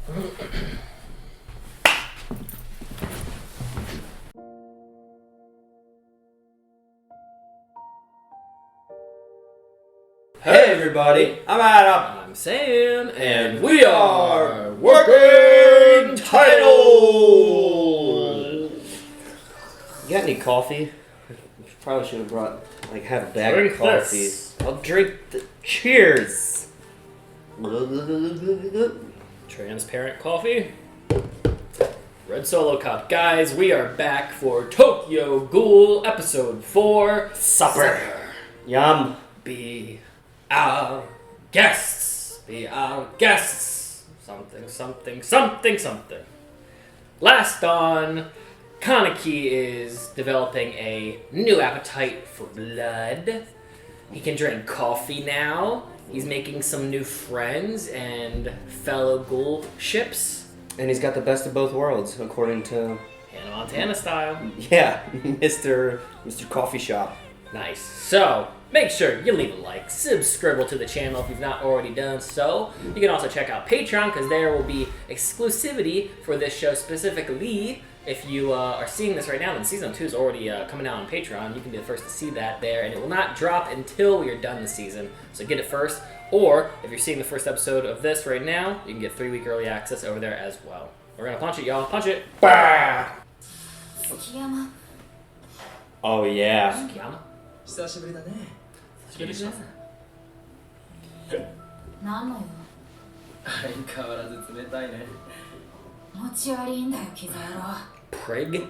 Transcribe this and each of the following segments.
Hey everybody, I'm Adam. I'm Sam, And we are Working Title! You got any coffee? Probably should have brought, have a bag Drink of coffee. this. I'll drink cheers! Transparent coffee. Red Solo Cup. Guys, we are back for Tokyo Ghoul Episode 4. Supper. Yum. Be our guests. Be our guests. Something, something, something, something. Last on, Kaneki is developing a new appetite for blood. He can drink coffee now. He's making some new friends and fellow ghoul ships. And he's got the best of both worlds, according to... Hannah Montana style. Yeah, Mr. Coffee Shop. Nice. So, make sure you leave a like, subscribe to the channel if you've not already done so. You can also check out Patreon, because there will be exclusivity for this show specifically. If you are seeing this right now, then Season 2 is already coming out on Patreon. You can be the first to see that there, and it will not drop until we are done the season. So get it first. Or, if you're seeing the first episode of this right now, you can get 3-week early access over there as well. We're gonna punch it, y'all. Punch it. Bah! Tsukiyama. Oh, yeah. Tsukiyama. 久しぶりだね。何のよ。相変わらず冷たいね。持ち悪いんだよ、キザ野郎。 Prig?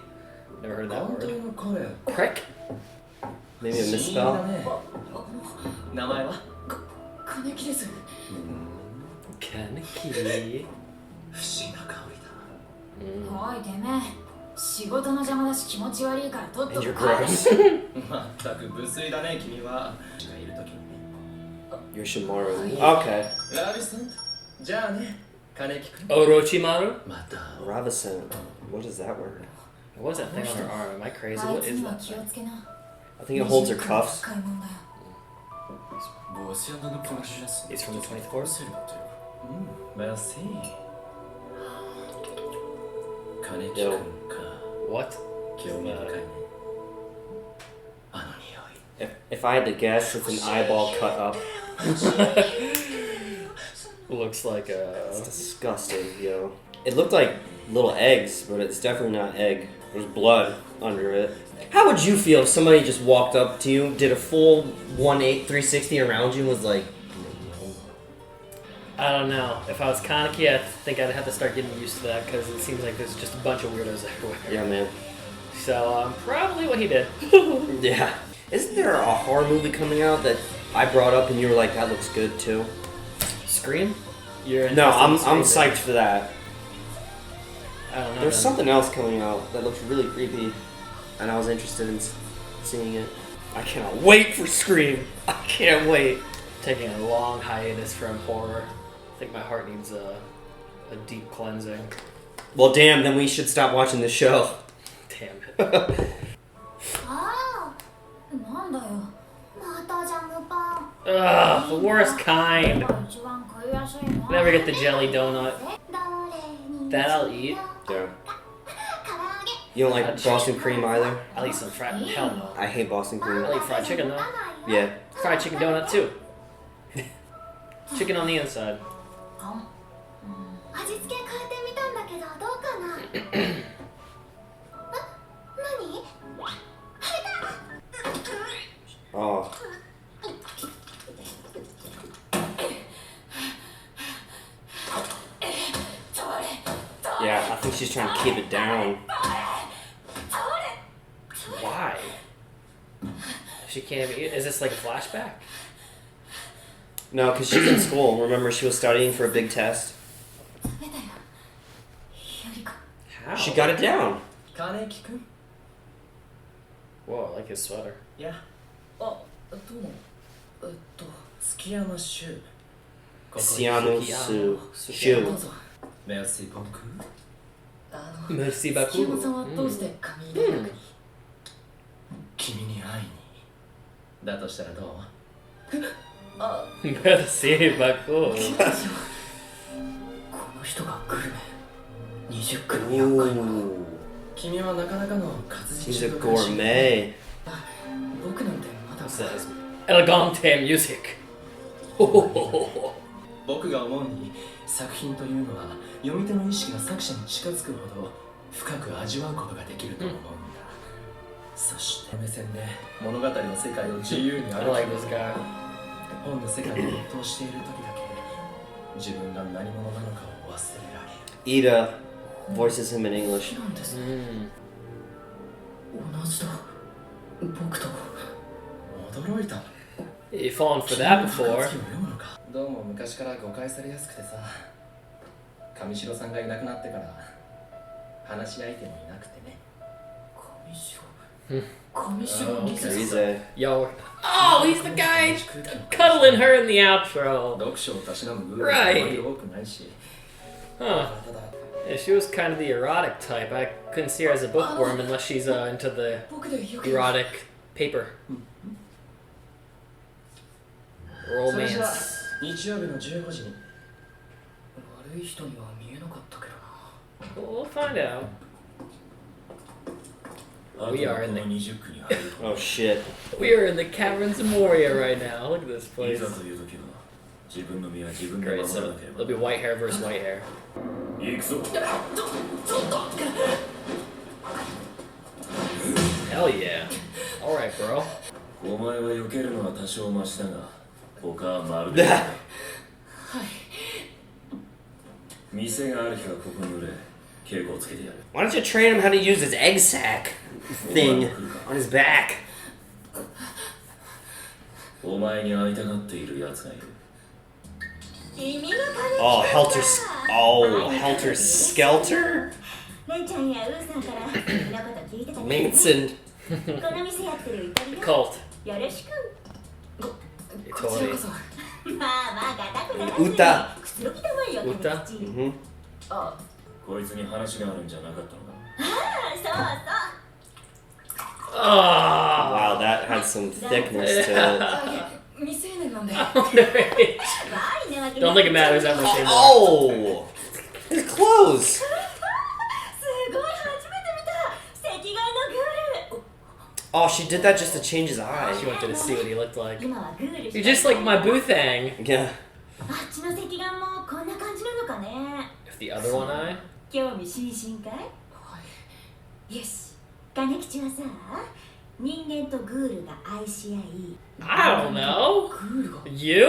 Never heard that 本当 word. の彼。 Prick? Maybe a 不思議 misspell? だね。名前は？金木です。 Kaneki. 不思議な香りだ。おい、てめえ。仕事の邪魔だし気持ち悪いからとっと And と you're 帰れ。 gross. まったく無粋だね君は。しかいるときに。 Yoshimaru. Okay. ラビさん。じゃあね。金木君。 Orochimaru? また。 Ravison. What is that word? What is that thing on her arm? Am I crazy? あい What つ is には that 気を thing? つけな。 I think it holds her cuffs. 深いもんだよ。 He's from the 24th? うん、merci。金木君か。 What? 興味深いね。あの匂い。 If I had to guess, it's an eyeball cut up. Looks like It's a... disgusting, yo. It looked like little eggs, but it's definitely not egg. There's blood under it. How would you feel if somebody just walked up to you, did a full 360 around you, and was like... I don't know. If I was Kaneki, I think I'd have to start getting used to that, because it seems like there's just a bunch of weirdos everywhere. Yeah, man. So, probably what he did. Yeah. Isn't there a horror movie coming out that I brought up and you were like, that looks good too? Scream? You're No, I'm interested in Scream, psyched for that. I don't know. There's then. something else coming out that looks really creepy, and I was interested in seeing it. I cannot wait for Scream. I can't wait. Taking a long hiatus from horror. I think my heart needs a deep cleansing. Well, damn, then we should stop watching the show. Damn it. ああ、なんだよ。またジャムパン。 Ugh, the worst kind. 一番食いやすいのは Never get the jelly donut. That I'll eat. Yeah. You don't like Boston cream either? I'll eat some fried... Hell no. I hate Boston cream. I'll eat fried chicken though. Yeah. Fried chicken donut too. Chicken on the inside. 味付け変えてみたんだけどどうかな。何？ Oh. Yeah, I think she's trying to keep it down. Why? She can't even eat. Is this like a flashback? No, because she's in school. Remember, she was studying for a big test. How? She got it down. 金木君。 Whoa, I like his sweater. いや。あ、どうも。月山修。 Siano Su. Shu. どうぞ。Merci beaucoup。Merci 月山 beaucoup. さんはどうして髪入れなくに？君に会いに。だとしたらどう？あ、 Merci beaucoup. この人がグルメ20区の厄介者 Ooh, 君はなかなかの活字 he's a 中毒らしい gourmet. 僕なんてまだ Says elegante music. 僕が思うに作品というのは読み手の意識が作者に近づくほど深く味わうことができると思うんだ、そして目線で物語の世界を自由に I 歩 like き this guy. 本の世界に没頭している時だけ自分が何者なのかを忘れられる Ida voices him in English. なんです、 Mm. 同じだ僕と驚いた You fallen for that before. どうも昔から誤解されやすくてさ上白さんがいなくなってから話し相手もいなくてね上白リサ Rize. Yo. Oh, he's the guy cuddling her in the outro. 読書をたしなむ部分 Right. はあまり多くないし Huh. ただ Yeah, she was kind of the erotic type. I couldn't see her as a bookworm unless she's into the 僕でよく erotic paper. それじゃ Romance. あ日曜日の15時に悪い人には見えなかったけどな We'll find out. We are in the20区に入る Oh shit. we are in the caverns of Moria right now. Look at this とい place. ざという時は自分の身は自分で Great. 守 So らなければ it'll be white hair versus white hair. 行くぞ Hell yeah. All right, bro. お前は避けるのは多少マシだが他はまるでない店がある日はここに売れ稽古をつけてやる Why don't you train him how to use his egg sack thing on his back? お前に会いたがっている奴がいる Oh, helter skelter? レイちゃんやウーさんから君のこと聞いてたね Manson. この店やってるイタリア Cult. よろしく Totally. まあまあガタくならず Uta. くつろぎたまえよ Uta? 君たち Mhm. あこいつに話があるんじゃなかったのかあそうそう Oh. Wow, that had some thickness to it. 未成年なんで Don't think it matters that much anymore. Oh! His clothes! すごい初めて見た赤眼のグール Oh, she did that just to change his eye. She wanted to see what he looked like. 今はグール You're just like my Boothang. Yeah. あっちの赤眼もこんな感じなのかね If the other one eye. 興味津々かいよし金吉はさ人間とグールが愛し合い I don't know. グールが You?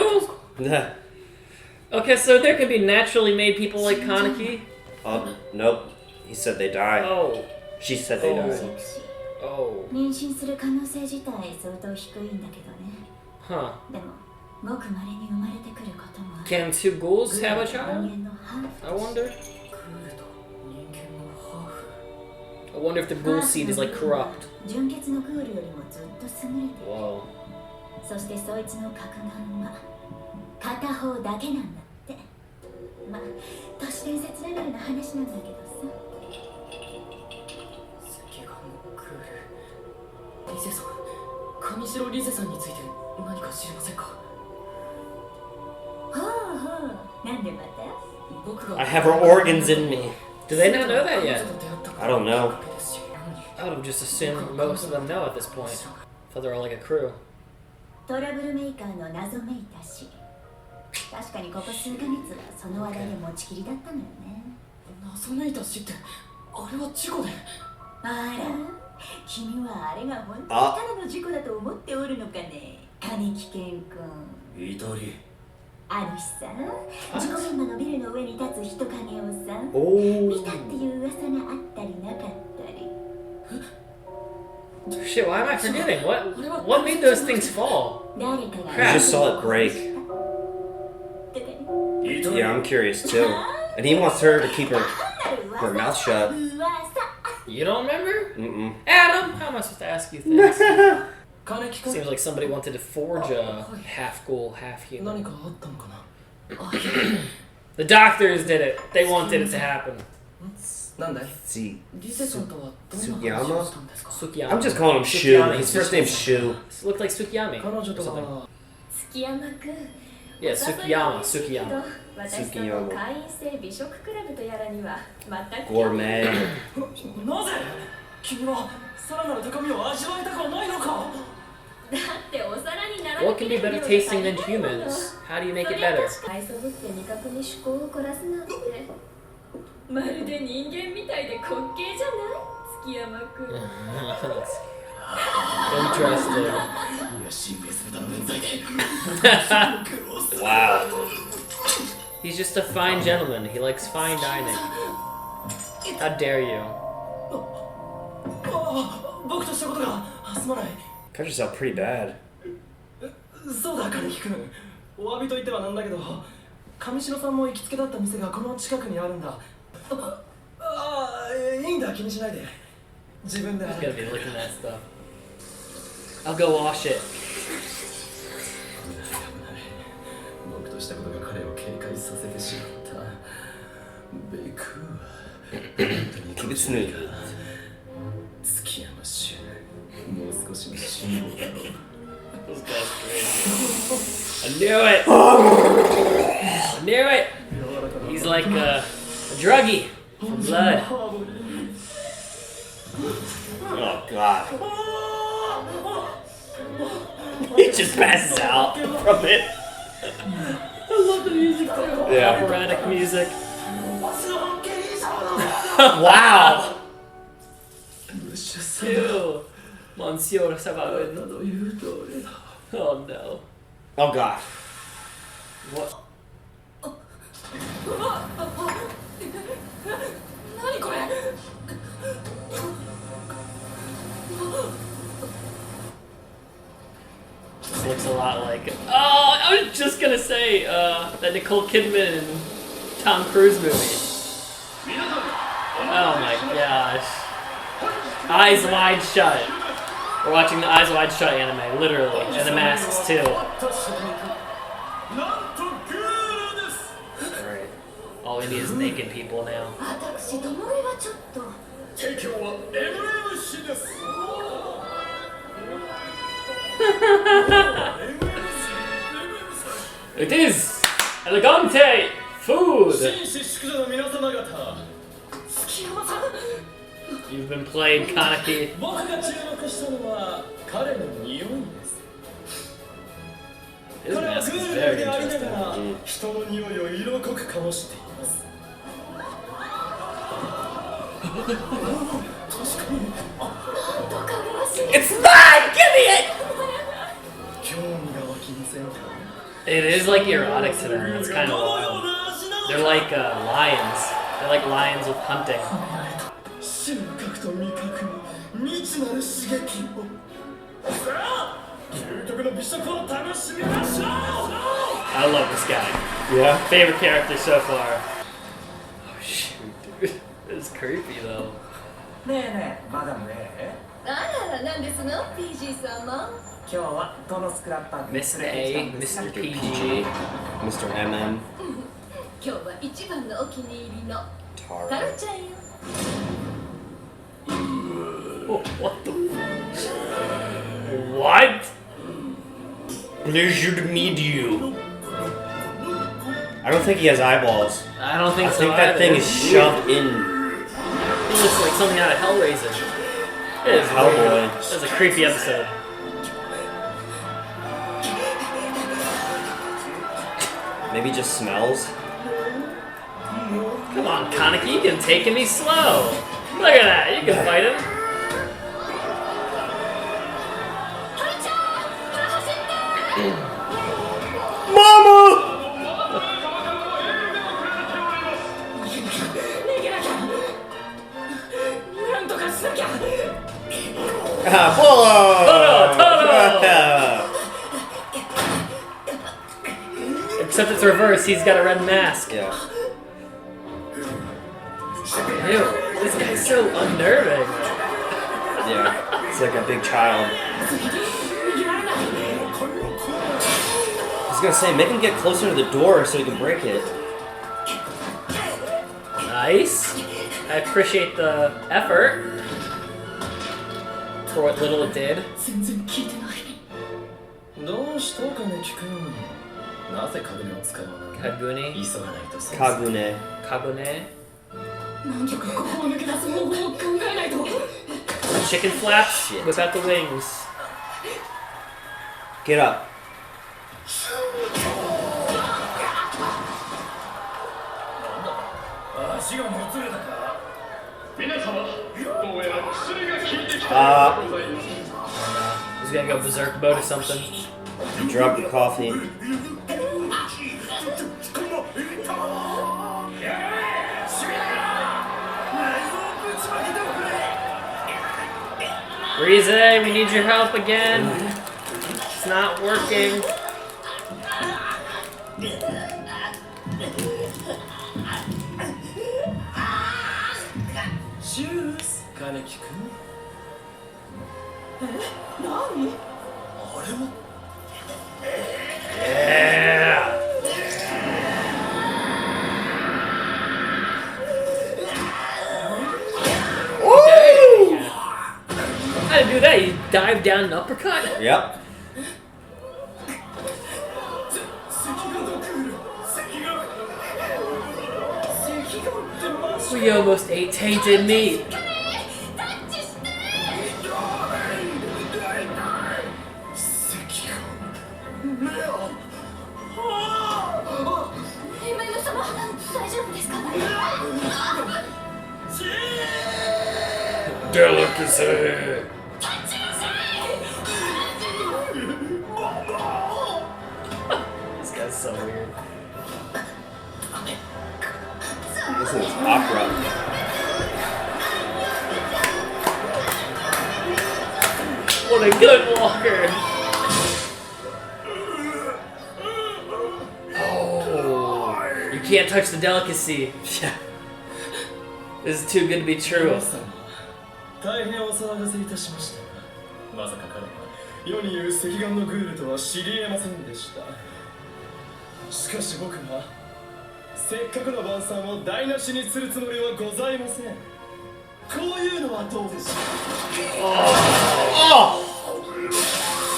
Okay, so there could be naturally made people like Kaneki. Oh, nope. He said they die. Oh. She said they Oh. died. セクシー Oh. 妊娠する可能性自体相当低いんだけどね Huh. でもごく稀に生まれてくることもある Can two ghouls グー have ル a と child? 人間のハーフ I wonder. グールと人間のハーフ I wonder if the ghoul seed is like corrupt. 純血のグールよりもずっと優れている Whoa. そしてそいつの核眼は片方だけなんだってまあ都市伝説レベルの話なんだけどさ赤眼のグールリゼさん上白リゼさんについて何か知りませんかほうほうなんでまた僕が I have her organs in me. Do they not know that yet? I don't know. I would have just assumed most of them know at this point. Thought they were all like a crew. トラブルメーカーの謎めいた死確かにここ数ヶ月はその話題で持ちきりだったのよね謎めいた死ってあれは事故であら君はあれが本当にたあだの事故だと思っておるのかね金木健君イタリある日さ事故現場のビルの上に立つ人影をさ Oh. 見たっていう噂があったりなかったり Shit, why am I forgetting? What made those things fall? 誰かが You just saw it break. とかね Yeah, I'm curious too. And he wants her to keep her mouth shut. 噂 You don't remember? Mm-mm. Adam, how am I supposed to ask you things? 金木君 Seems like somebody wanted to forge a half ghoul, half 何 human. かあったのかな The doctors did it. They wanted it to happen. なんだい See, リゼさんとはどんな話をしたんですか Tsukiyama. I'm just calling him Shu. His first name's Shu. This looked like Tsukiyami 彼女 or と something. は月山くん Yeah, Tsukiyama. Tsukiyama. 私との会員制美食クラブとやらには全く Gourmet. なぜ君はさらなる高みを味わいたくはないのか。だってお皿に並 What can be better tasting than humans? How do you make it better? 愛想ぶって味覚に趣向を凝らすなんてまるで人間みたいで滑稽じゃない月山くん Interesting. いや神経するための罪で Wow. He's just a fine gentleman. He likes fine dining. How dare you? 僕としたことがすまない。 Cut yourself pretty bad. そうだ金木君、お詫びと言ってはなんだけど上白さんも行きつけだった店がこの近くにあるんだ。いいんだ気にしないで。自分で He's gonna be looking at stuff. I'll go wash it. 僕としたことが彼を警戒させてしまった。ベクは Keep it smooth. 月山氏、もう少しの辛抱だろう。 This guy's crazy. I knew it! I knew it! He's like a druggie for blood. Oh god. He just passes out from it. I love the music too. Yeah. Operatic music. Wow. Ew. Monsieur Sabarin. Oh no. Oh god. What? 何これ This looks a lot like. Oh, I was just gonna say that Nicole Kidman and Tom Cruise movie. Oh my gosh. Eyes Wide Shut. We're watching the Eyes Wide Shut anime, literally, and the masks too. Alright. All we need is naked people now. 私どもれはちょっと It is elegante food. You've been played Kaneki. 僕が注目したのは彼の匂いです。 His 彼は mask グ is ール very でありながら interesting. 人の匂いを色濃く醸しています。確かに。なんとかうらしい It's mine! Give me it! 興味が湧きませんか。 It is like erotic to them. It's kind of wild. They're like lions. They're like lions with hunting. 収穫と味覚に未知なる刺激を。さあ、究極の美食を楽しみましょう。 I love this guy. Yeah. Favorite character so far. Oh shoot, dude. This is creepy though. ねえねえ、マダムね。あららなんですの PG 様今日はどのスクラッパーに Mr. 連れてきた A, んですか Mr. PG. Mr. MM. 今日は一番のお気に入りのタ Tara. ロちゃんよ Oh, what the? What? Pleasure to meet you. I don't think he has eyeballs. I don't think I so. think that either. thing is shoved in. It looks like something out of Hellraiser. It is Hellboy. weird. That's a creepy episode. Maybe just smells. Come on, Kaneki, you can take me slow. Look at that, you can fight him. タロちゃんほら走って Mama! 逃げなきゃなんとかしなきゃ Polo! Toro! Except it's reversed, he's got a red mask. Yeah. Ew, this guy's so unnerving. Yeah. It's like a big child. 逃げられない I was gonna say, make him get closer to the door so he can break it. Nice. I appreciate the effort for what little it did. 全然聞いてないどうした金木君。なぜカグネを使うの Kagune? 急がないとそう Kagune. Kagune? なんとかここを抜け出す方法を考えないと。 Chicken flaps without the wings. Get up. 足がもつれたか皆様、どうやら薬が効いてきたようでございます。 He's gonna go berserk mode or something. You dropped your coffee. Rize, we need your help again. It's not working. Shoes 金木くん何？あれは Yeah. Woo! How to do that? You dive down an uppercut? Yep. We almost ate tainted meat. 今井様、大丈夫ですかDelicacy. This guy's so weird. This is opera. What a good walker. Oh, you can't touch the delicacy. This is too good to be true. 大変お騒がせいたしました。まさか彼が世に言う赤眼のグールとは知り得ませんでした。しかし僕はせっかくの晩餐を台無しにするつもりはございません。こういうのはどうでしょう。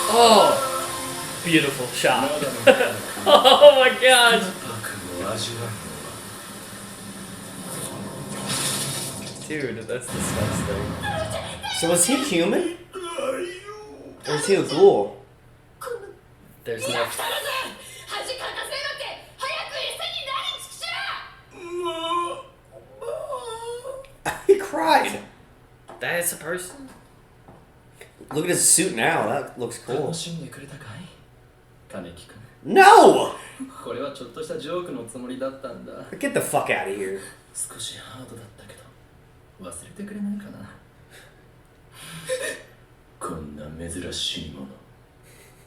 Oh, beautiful shot. Oh my god. パクを味わうのは Dude, that's disgusting. So was he human? Or is he a ghoul? There's no. 恥かかせろって早く餌になりちくしゃ He cried. That is a person? Look at his suit now. That looks cool. 楽しんでくれたかい金木くん。 No! これはちょっとしたジョークのつもりだったんだ。 Get the fuck out of here. 少しハードだったけど忘れてくれないかな。こんな珍しいもの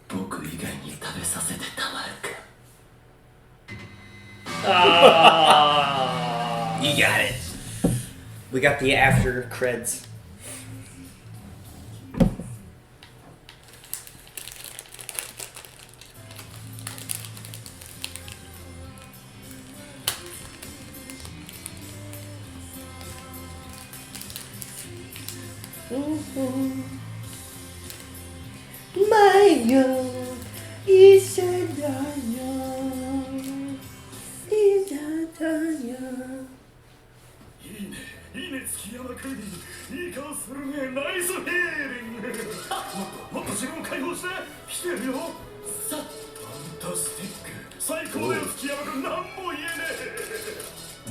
僕以外に食べさせてたまるか。 Ah. You got it. We got the after creds. Mayo, Isadanya, Isadanya. いいね、月山君。いい顔するね。ナイスヒーリング。もっと自分を解放して。来てるよ。さっ、ファンタスティック。最高だよ、月山君。何も言えねえ。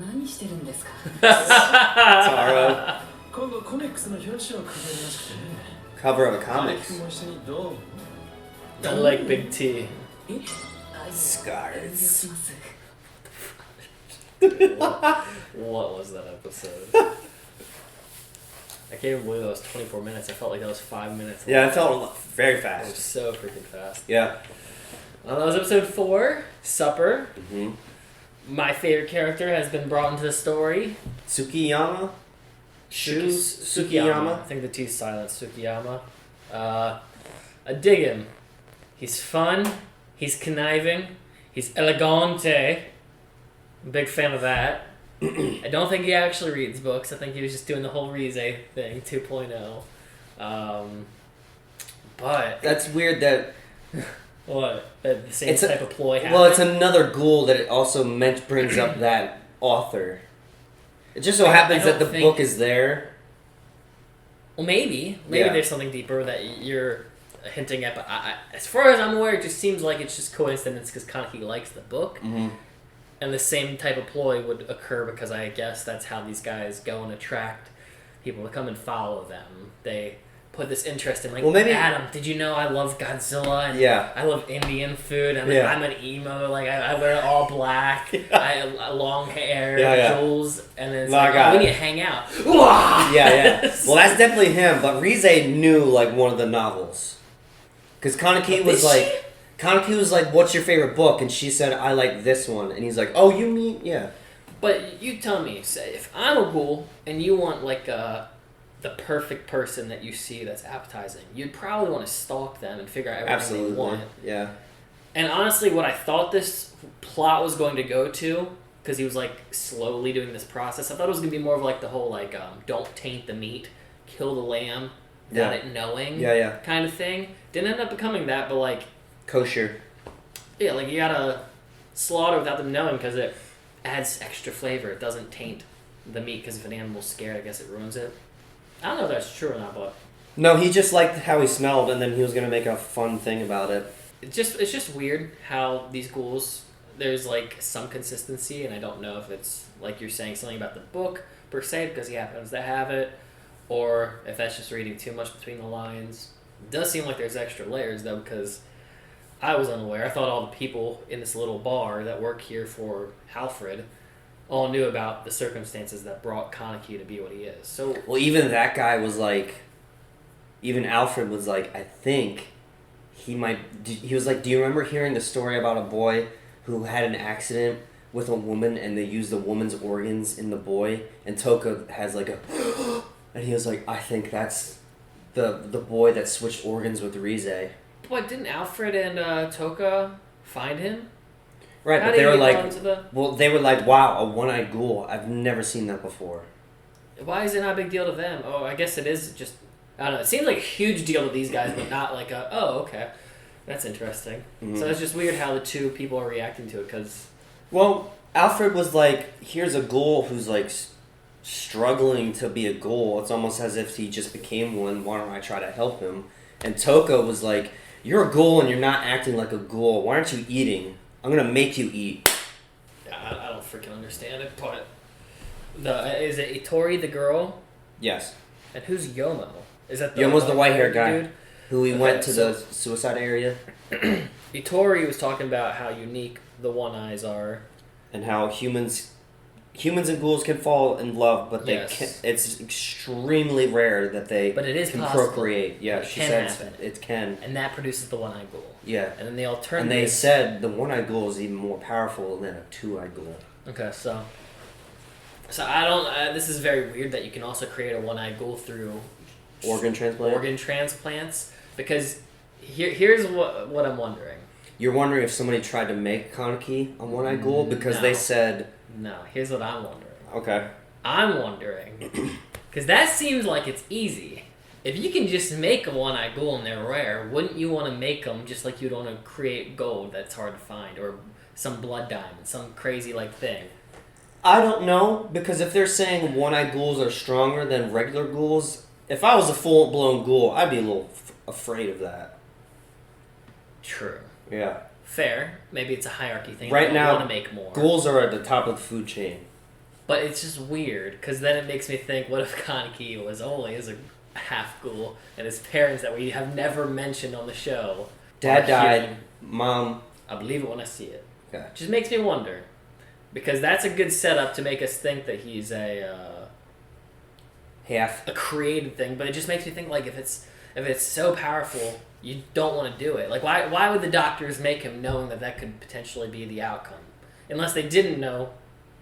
何してるんですか Taro. 今度コミックスの表紙を組めるらしくてね。 Cover of a 金 comics. 木も一緒にどう I like Big T. 遠慮 Scars. します What was that episode? I can't even believe that was 24 minutes. I felt like that was 5 minutes. Yeah, it felt very It was fast. so freaking fast. Yeah. That was episode 4, Supper. hmm My favorite character has been brought into the story. Tsukiyama? Tsukiyama. I think the T's silent. Tsukiyama. I dig him. He's fun. He's conniving. He's elegante. I'm a big fan of that. I don't think he actually reads books. I think he was just doing the whole Rize thing, 2.0. But That's weird that What? The same It's a- type of ploy happened? Well, it's another ghoul that it also brings up that author. It just so I happens don't that the think- book is there. Well, maybe Yeah. there's something deeper that you're hinting at, but as far as I'm aware, it just seems like it's just coincidence because Kaneki likes the book, Mm-hmm. and the same type of ploy would occur because I guess that's how these guys go and attract people to come and follow them. They put this interest in, like, Well, maybe- Adam, did you know I love Godzilla and Yeah. I love Indian food and Yeah. I'm an emo, like I wear all black, I long hair, Yeah. jewels, and then it's No, I like, got oh, we it. need to hang out. Yeah. Well, that's definitely him. But Rize knew like one of the novels, because Kaneki was Did like, she? Kaneki was like, "What's your favorite book?" And she said, "I like this one." And he's like, "Oh, you mean yeah." But you tell me, say, if I'm a ghoul and you want like the perfect person that you see that's appetizing, you'd probably want to stalk them and figure out everything Absolutely. they want. Yeah. And honestly, what I thought this plot was going to go to, because he was like slowly doing this process, I thought it was going to be more of like the whole like don't taint the meat, kill the lamb without Yeah. it knowing Yeah. kind of thing. Didn't end up becoming that, but like, Kosher. yeah, like you gotta slaughter without them knowing because it adds extra flavor. It doesn't taint the meat because if an animal's scared, I guess it ruins it. I don't know if that's true or not, but No, he just liked how he smelled, and then he was gonna make a fun thing about it. it's just weird how these ghouls, there's like some consistency, and I don't know if it's like you're saying something about the book per se because he happens to have it, or if that's just reading too much between the lines. It does seem like there's extra layers though, because I was unaware. I thought all the people in this little bar that work here for Alfred all knew about the circumstances that brought Kaneki to be what he is. So Well, even that guy was like, even Alfred was like, I think he might. He was like, do you remember hearing the story about a boy who had an accident with a woman and they used the woman's organs in the boy? And Toka has like a, and he was like, I think that's the boy that switched organs with Rize. what, didn't Alfred and Toka find him? Right, How but did they he were get like, onto the- well, they were like, wow, a one-eyed ghoul. I've never seen that before. Why is it not a big deal to them? Oh, I guess it is just, I don't know. It seems like a huge deal to these guys, but not like a, oh, okay. That's interesting. Mhm. So it's just weird how the two people are reacting to it, because Well, Alfred was like, here's a ghoul who's like struggling to be a ghoul. It's almost as if he just became one. Why don't I try to help him? And Toka was like, you're a ghoul and you're not acting like a ghoul. Why aren't you eating? I'm gonna make you eat. I don't freaking understand it, but is it Itori, the girl? Yes. And who's Yomo? Is that Yomo's the white-haired guy. dude? Who we Okay, went to so- the suicide area Itori was talking about how unique the One Eyes are. and how humans and ghouls can fall in love, but they Yes. can, it's extremely rare that they But it is can possible. procreate. Yeah, It she can said happen. it can. And that produces the One-Eyed Ghoul. Yeah. And then the And alternative... they said the one-eyed ghoul is even more powerful than a two-eyed ghoul. Okay, so I don't... this is very weird that you can also create a One-Eyed Ghoul through Organ transplant? organ transplants, because here's what I'm wondering. You're wondering if somebody tried to make Kaneki a one-eyed ghoul? Because they No. said... No, here's what I'm wondering. Okay. I'm wondering, because that seems like it's easy. If you can just make a One-Eyed Ghoul and they're rare, wouldn't you want to make them just like you'd want to create gold that's hard to find, or some blood diamond, some crazy like thing? I don't know, because if they're saying one-eyed ghouls are stronger than regular ghouls, if I was a full-blown ghoul, I'd be a little afraid of that. True. Yeah. Fair. Maybe it's a hierarchy thing. Right now, want to make more. Ghouls are at the top of the food chain. But it's just weird, because then it makes me think, what if Kaneki was only as a half ghoul, and his parents that we have never mentioned on the show? Dad are died. human? Mom... I believe it when I see it. Okay. Just makes me wonder, because that's a good setup to make us think that he's Half. a created thing. But it just makes me think, like, if it's so powerful, you don't want to do it. Like, why would the doctors make him knowing that could potentially be the outcome, unless they didn't know,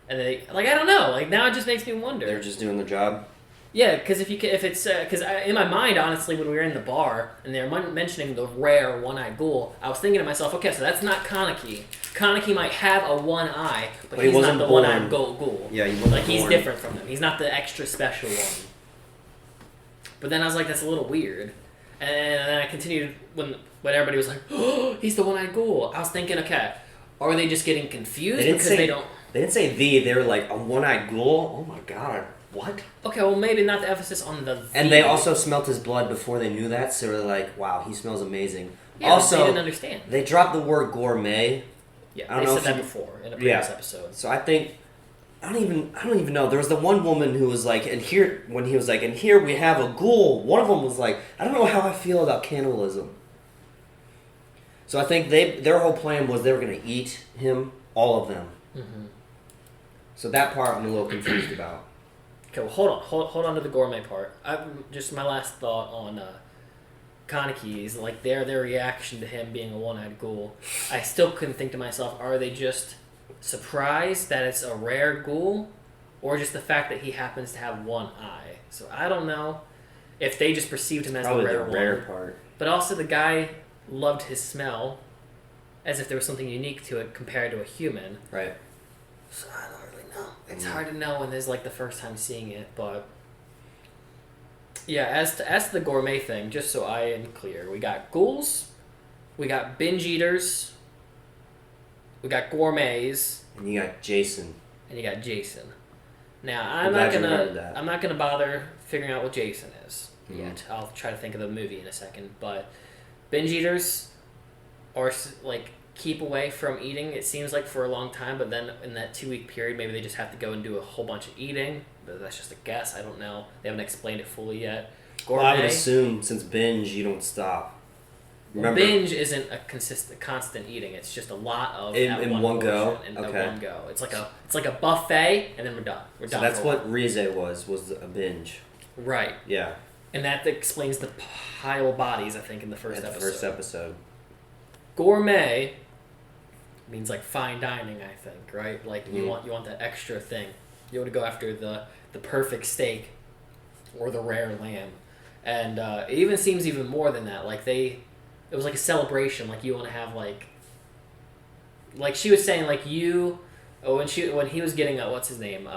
and they I don't know. Like, now it just makes me wonder. They're just doing their job. Yeah, because if it's because in my mind, honestly, when we were in the bar and they were mentioning the rare one-eyed ghoul, I was thinking to myself, okay, so that's not Kaneki. Kaneki might have a one eye, but But he he's not wasn't the born. one-eyed ghoul. Yeah, he wasn't like he's born. different from them. He's not the extra special one. But then I was like, that's a little weird. And then I continued when everybody was like, "Oh, he's the one-eyed ghoul." I was thinking, okay, are they just getting confused they don't? They didn't say the. They were like a one-eyed ghoul. Oh my god, what? Okay, well maybe not the emphasis on the. And they also smelt his blood before they knew that, so they're like, "Wow, he smells amazing." Yeah, also, they didn't understand. They dropped the word gourmet. Yeah, I don't they know said if that before in a previous episode. So I think I don't even know. There was the one woman who was like, and here when he was like, and here we have a ghoul. One of them was like, I don't know how I feel about cannibalism. So I think their whole plan was they were going to eat him, all of them. Mm-hmm. So that part I'm a little confused about. Okay, well hold on to the gourmet part. Just my last thought on Kaneki's, like their reaction to him being a one-eyed ghoul. I still couldn't think to myself, are they just surprised that it's a rare ghoul, or just the fact that he happens to have one eye? So I don't know if they just perceived him as Probably the rare one. Part. But also the guy loved his smell, as if there was something unique to it compared to a human. Right. So I don't really know. It's hard to know when there's like the first time seeing it, but yeah. As to the gourmet thing, just so I am clear, we got ghouls, we got binge eaters, we got gourmets, And you got Jason. and you got Jason. Now I'm glad you remembered that. I'm not gonna bother figuring out what Jason is Mhm. yet. I'll try to think of the movie in a second. But binge eaters are like keep away from eating. It seems like for a long time, but then in that 2-week period, maybe they just have to go and do a whole bunch of eating. But that's just a guess. I don't know. They haven't explained it fully yet. Gourmet. Well, I would assume since binge, you don't stop. Remember, binge isn't a constant eating. It's just a lot of in one go. In Okay. one go. It's like a buffet, and then we're done. We're So done. that's for a what while. Rize was a binge. Right. Yeah. And that explains the pile of bodies, I think, in the first At episode. the first episode. Gourmet means like fine dining, I think, right? Like you Mhm. want that extra thing. You want to go after the perfect steak or the rare lamb, and it even seems even more than that. Like it was like a celebration. Like you want to have like she was saying like when he was getting what's his name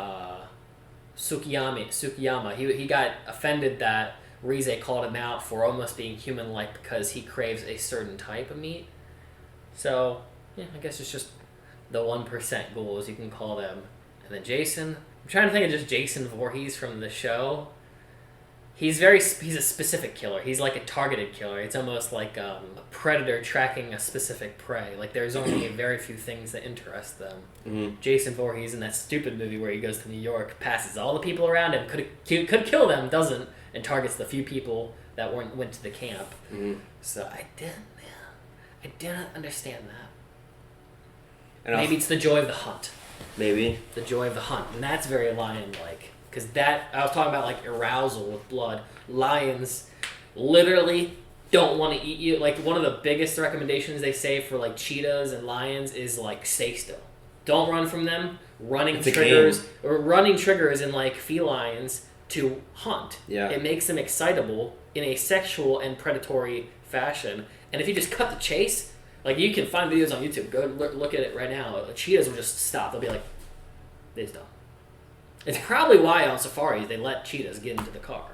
Tsukiyama. He got offended that Rize called him out for almost being human-like because he craves a certain type of meat. So, yeah, I guess it's just the 1% ghouls, you can call them. And then Jason. I'm trying to think of just Jason Voorhees from the show. He's a specific killer. He's like a targeted killer. It's almost like a predator tracking a specific prey. Like there's only very few things that interest them. Mm-hmm. Jason Voorhees in that stupid movie where he goes to New York, passes all the people around him, could kill them, doesn't, and targets the few people that went to the camp. Mm-hmm. So I didn't understand that. And Maybe it's the joy of the hunt. Maybe. The joy of the hunt, and that's very lion-like. Because I was talking about like arousal with blood. Lions literally don't want to eat you. Like one of the biggest recommendations they say for like cheetahs and lions is like stay still. Don't run from them. Running triggers in like felines to hunt. Yeah. It makes them excitable in a sexual and predatory fashion. And if you just cut the chase, like you can find videos on YouTube. Go look at it right now. Cheetahs will just stop. They'll be like, they just don't. It's probably why on safaris they let cheetahs get into the car.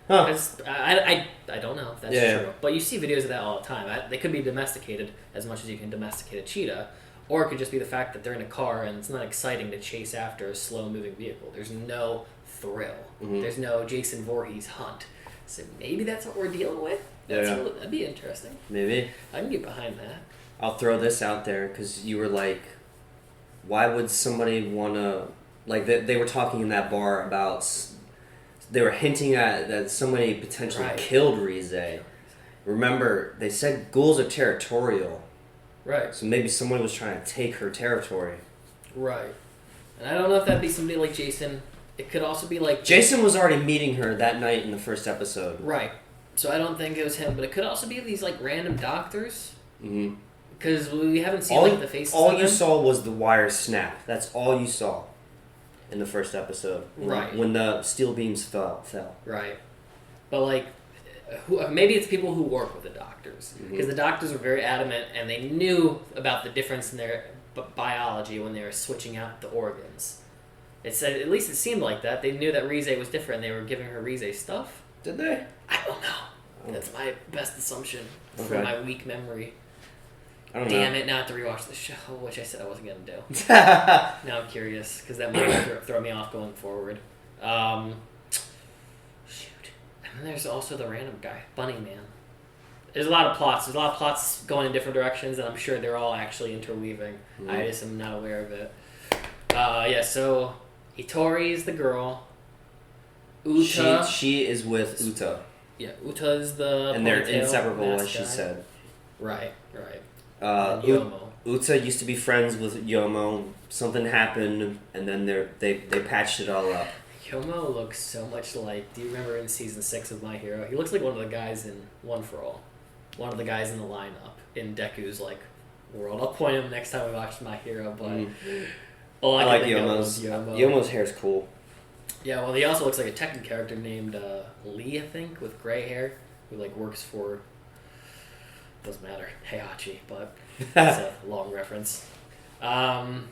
Huh. Because I don't know if that's Yeah. true. But you see videos of that all the time. They could be domesticated as much as you can domesticate a cheetah. Or it could just be the fact that they're in a car and it's not exciting to chase after a slow-moving vehicle. There's no thrill. Mm-hmm. There's no Jason Voorhees hunt. So maybe that's what we're dealing with? That'd be interesting. Maybe. I can get behind that. I'll throw this out there because you were like, why would somebody want to... Like, they were talking in that bar about... They were hinting at that somebody potentially killed Rize. Remember, they said ghouls are territorial. Right. So maybe somebody was trying to take her territory. Right. And I don't know if that'd be somebody like Jason. It could also be like... Jason was already meeting her that night in the first episode. Right. So I don't think it was him, but it could also be these like random doctors. Mm-hmm. Because we haven't seen the faces all of you them. saw was the wire snap. That's all you saw in the first episode. Right. When the steel beams fell. Right. But like, maybe it's people who work with the doctors. Because the doctors were very adamant and they knew about the difference in their biology when they were switching out the organs. It said, at least it seemed like that. They knew that Rize was different and they were giving her Rize stuff. Did they? I don't know. That's my best assumption for Okay. my weak memory. I don't Damn know. it, not to rewatch the show, which I said I wasn't going to do. Now I'm curious, because that might throw me off going forward. Shoot. And then there's also the random guy, Bunny Man. There's a lot of plots. There's a lot of plots going in different directions, and I'm sure they're all actually interweaving. I just am not aware of it. Yeah, so Hitori is the girl. Uta. She is with Uta. Yeah, Uta is the And they're ponytail inseparable, mask as she guy. said. Right. Uh, And Yomo. Uta used to be friends with Yomo. Something happened, and then they patched it all up. Yomo looks so much like. Do you remember in season 6 of My Hero? He looks like one of the guys in One for All. One of the guys in the lineup in Deku's world. I'll point him next time we watch My Hero, but all I I like can think of Yomo's. is Yomo. Yomo's hair's cool. Yeah, well, he also looks like a Tekken character named Lee, I think, with gray hair, who works for. Doesn't matter, Heihachi, but it's a long reference. And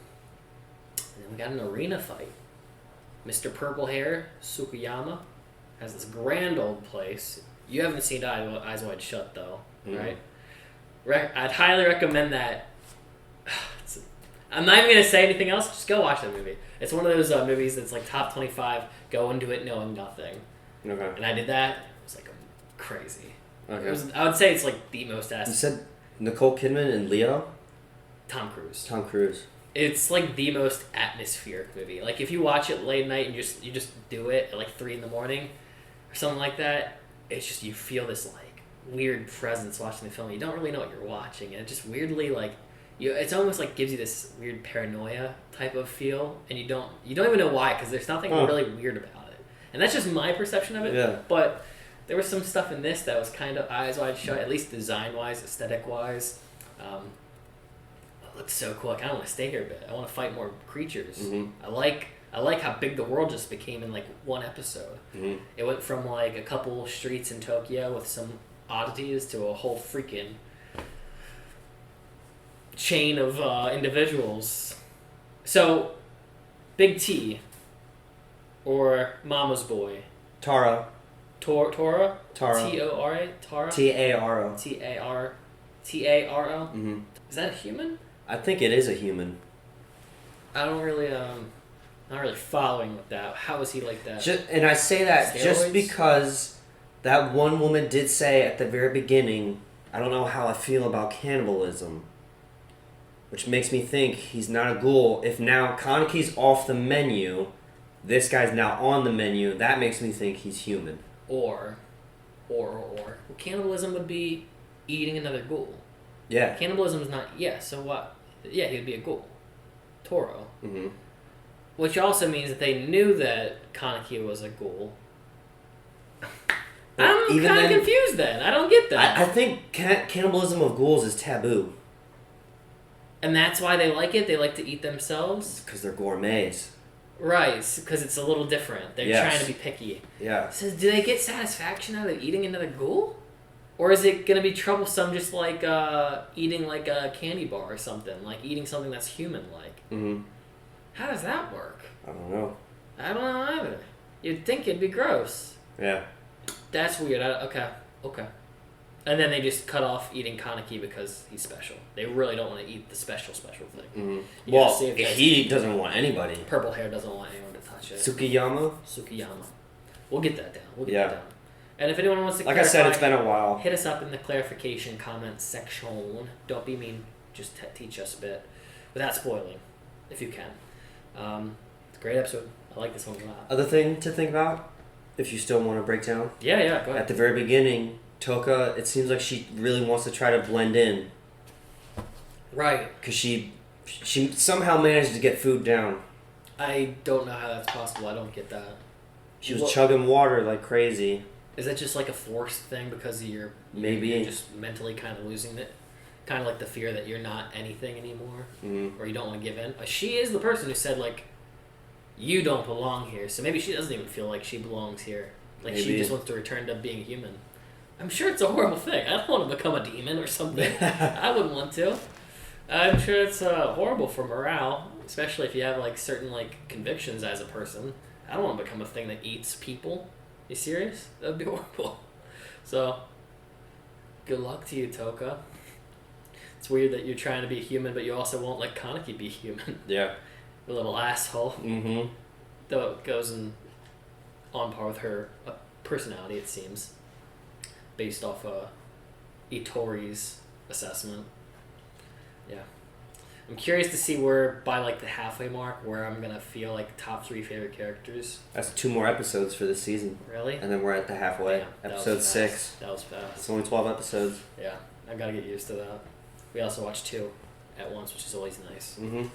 then we got an arena fight. Mr. Purple Hair, Tsukiyama, has this grand old place. You haven't seen Eyes Wide Shut, though, right? I'd highly recommend that. I'm not even going to say anything else. Just go watch that movie. It's one of those movies that's top 25. Go into it knowing nothing. Okay. And I did that. It was crazy. Okay. I would say it's the most You ass. said Nicole Kidman and Leo? Tom Cruise. Tom Cruise. It's the most atmospheric movie. If you watch it late at night and you just do it at 3 in the morning or something like that, it's just you feel this weird presence watching the film. You don't really know what you're watching, and it just weirdly it's almost gives you this weird paranoia type of feel, and you don't even know why, because there's nothing really weird about it. And that's just my perception of it. Yeah. But there was some stuff in this that was kind of Eyes Wide Shut, at least design-wise, aesthetic-wise. It looks so cool. I kind of want to stay here a bit. I want to fight more creatures. I like how big the world just became in one episode. It went from a couple streets in Tokyo with some oddities to a whole freaking chain of individuals. So, Big T, or Mama's Boy, Tara. Tora? Tara. T-O-R-A? Tara? T-A-R-O. T-A-R-O? Is that a human? I think it is a human. I don't really, not really following with that. How is he like that? And I say that just Steroids? because that one woman did say at the very beginning, I don't know how I feel about cannibalism. Which makes me think he's not a ghoul. If now Kaneki's off the menu, this guy's now on the menu, that makes me think he's human. Or. Well, cannibalism would be eating another ghoul. Yeah. Cannibalism is not. Yeah, so what? Yeah, he would be a ghoul. Toro. Which also means that they knew that Kaneki was a ghoul. I'm even kind of then- confused then. I don't get that. I think cannibalism of ghouls is taboo. And that's why they like it? They like to eat themselves? Because they're gourmets. Right, because it's a little different. They're Yes. trying to be picky. Yeah. So do they get satisfaction out of eating another ghoul? Or is it going to be troublesome just eating a candy bar or something? Eating something that's human-like? How does that work? I don't know. I don't know either. You'd think it'd be gross. Yeah. That's weird. Okay. And then they just cut off eating Kaneki because he's special. They really don't want to eat the special thing. You Well, gotta see if that's- he doesn't want anybody. Purple hair doesn't want anyone to touch it. Tsukiyama? Sukiyama. We'll get that down. Yeah. That down. And if anyone wants to Like I said, it's been a while. hit us up in the clarification comment section. Don't be mean. Just teach us a bit. Without spoiling, if you can. It's a great episode. I like this one a lot. Other thing to think about, if you still want to break down, Yeah, go ahead. at the very beginning, Toka, it seems like she really wants to try to blend in. Right. Because she somehow managed to get food down. I don't know how that's possible. I don't get that. She was chugging water like crazy. Is that just a forced thing because you're just mentally kind of losing it? Kind of like the fear that you're not anything anymore? Or you don't want to give in? She is the person who said, you don't belong here. So maybe she doesn't even feel like she belongs here. She just wants to return to being human. I'm sure it's a horrible thing. I don't want to become a demon or something. I wouldn't want to. I'm sure it's horrible for morale, especially if you have certain convictions as a person. I don't want to become a thing that eats people. You serious? That would be horrible. So Good luck to you, Toka. It's weird that you're trying to be human, but you also won't let Kaneki be human. Yeah. The little asshole. Mm-hmm. Though it goes on par with her personality, it seems, based off Itori's assessment. Yeah. I'm curious to see where, by like the halfway mark, where I'm going to feel like top 3 favorite characters. That's 2 more episodes for this season. Really? And then we're at the halfway. Damn, Episode 6. That was fast. It's only 12 episodes. Yeah, I gotta get used to that. We also watch 2 at once, which is always nice. Mm-hmm.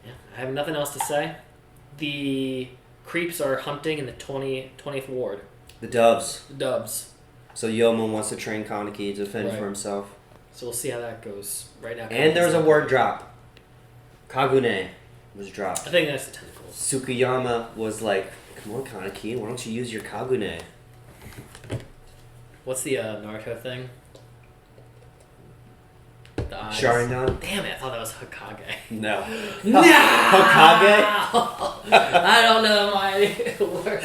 Yeah, I have nothing else to say. The creeps are hunting in the 20th ward. The doves. The dubs. So Yoma wants to train Kaneki to defend Right. for himself. So we'll see how that goes right now. And there's a word drop. Kagune was dropped. I think that's the tentacles. Tsukiyama was like, come on, Kaneki, why don't you use your Kagune? What's the Naruto thing? The eyes. Sharingan? Damn it, I thought that was Hokage. No. No! Hokage? I don't know my words.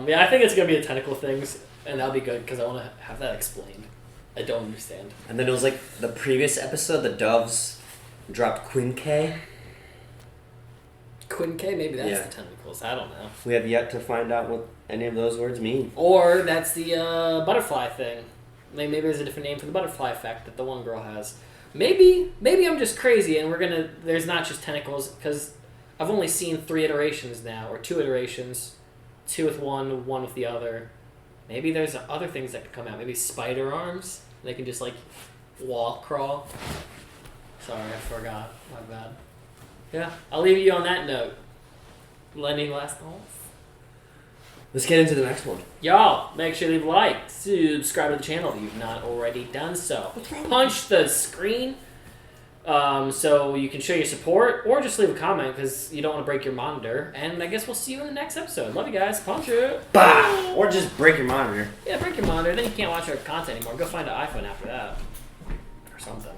Yeah, I think it's going to be the tentacle things, and that'll be good because I want to have that explained. I don't understand. And then it was like the previous episode, the doves dropped Quinke. Quinke? Maybe that's Yeah. the tentacles. I don't know. We have yet to find out what any of those words mean. Or that's the butterfly thing. Maybe there's a different name for the butterfly effect that the one girl has. Maybe I'm just crazy and there's not just tentacles, because I've only seen 3 iterations now, or 2 iterations. 2 with one with the other. Maybe there's other things that could come out. Maybe spider arms. They can just like wall crawl. Sorry, I forgot. My bad. Yeah, I'll leave you on that note. Any last thoughts? Let's get into the next one. Y'all, make sure to leave a like, subscribe to the channel if you've not already done so. Punch the screen so you can show your support, or just leave a comment because you don't want to break your monitor. And I guess we'll see you in the next episode. Love you guys. Punch it. Bah! Or just break your monitor. Yeah, break your monitor. Then you can't watch our content anymore. Go find an iPhone after that. Or something.